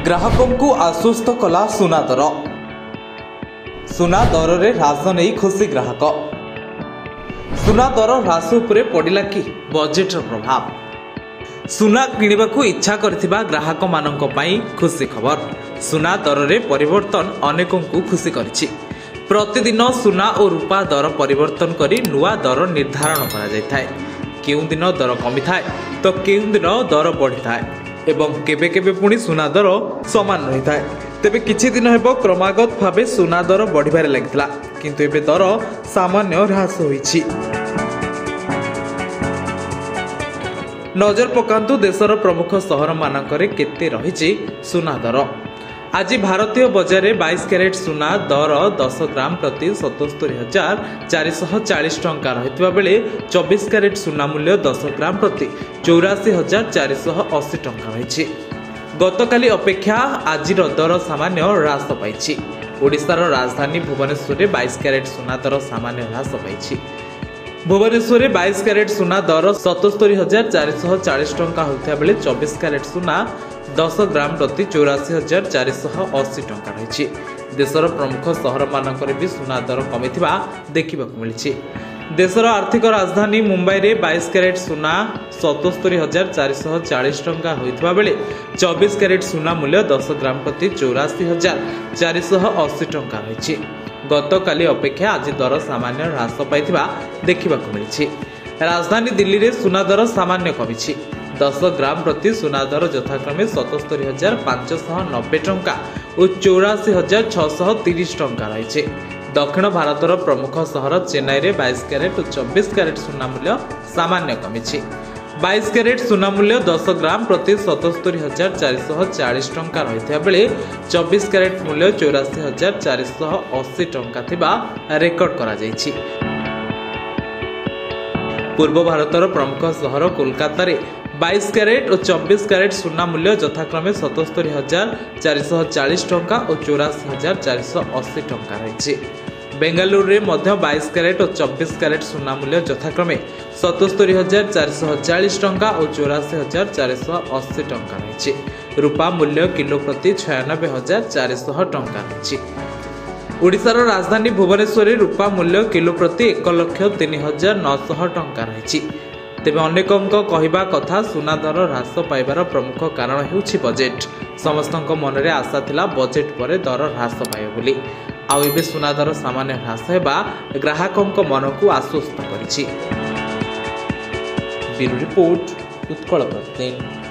ग्राहकों को आश्वस्त कला सुना दर। सुना दर रे ह्रास नहीं खुशी ग्राहक। सुना दर ह्रास उपरे पड़िला कि बजेट प्रभाव। सुना किणवा को इच्छा करथिबा ग्राहक मानक पई खुशी खबर। सुना दर रे परिवर्तन अनेकों को खुशी करिछि। प्रतिदिन सुना और रूपा दर परिवर्तन करी नुआ दर निर्धारण करा जाय थाए। केउं दिन दर कमी थाए तो केउं दिन दर बढ़ी थाए एवं केबे केबे पुणी सुना दर समान रही थाए। तेबे किछि दिन हेबो क्रमागत भावे सुना दर बढ़िबारे लागितला, किंतु एबे दर सामान्य ह्रास होईछि। नजर पकांतु देशर प्रमुख सहर मानकरे केते रहिछि सुना दर। आज भारतीय बजार में 22 कैरेट सुना दर 10 ग्राम प्रति 77,440 टंका रहितबा बेले 24 कैरेट सुना मूल्य 10 ग्राम प्रति 84,480 टंका रहिछि। गतकाली अपेक्षा आज दर सामान्य ह्रास पाइछि। ओडिशार राजधानी भुवनेश्वर में 22 कैरेट सुना दर सामान्य ह्रास पाइछि। भुवनेश्वर में 22 कैरेट सुना दर 77,440 टंका होता बेले 24 कैरेट सुना 10 ग्राम प्रति 84,480 टंका रही। देशर प्रमुख सहर मानकरे भी सुना दर कमिथिबा देखिबा मिलिछि। देशर आर्थिक राजधानी मुंबई में 22 कैरेट सुना 77,440 टंका होइतबा बेले 24 कैरेट सुना मूल्य 10 ग्राम प्रति 84,480 टंका रही। गतकाली अपेक्षा आज दर सामान्य ह्रास पाइथिबा देखिबा मिलिछि। राजधानी दिल्ली में सुना दर सामान्य कमिछि। 10 ग्राम प्रति सुना दर यथाक्रमे 77,590 टंका और 84,630 टंका रही। दक्षिण भारतर प्रमुख सहर चेन्नई में 22 कैरेट और 24 कैरेट सुना मूल्य सामान्य कमिछि। 22 कैरेट सुना मूल्य 10 ग्राम प्रति 77,440 टंका रही बेले 24 कैरेट मूल्य 84,480 टंका थिबा रेकर्ड करा जायछि। पूर्व भारतर प्रमुख सहर कोलकाता रे 22 कैरेट और 24 कैरेट सुना मूल्य यथाक्रमे 77,440 टंका और 84,480 टंका रही। बेंगालुरु रे मध्य 22 कैरेट और 24 कैरेट सुना मूल्य यथाक्रमे 77,440 टंका और 84,480 टंका रही। रूपा मूल्य किलो प्रति 96,400 टंका रही। ओडिशार राजधानी भुवनेश्वर में रूपा मूल्य किलो प्रति 1,03,900 टंका रही। तेबे अनेकों कहवा कथा सुना दर ह्रास पाइबार प्रमुख कारण हेउछि बजेट। समस्तक मन में आशा थिला बजेट पर दर ह्रास पाइब बोली। आउ एबे सुना दर सामान्य ह्रास हेबा ग्राहकों मन को आश्वस्त करिछि। ब्यूरो रिपोर्ट उत्कल प्रतिदिन।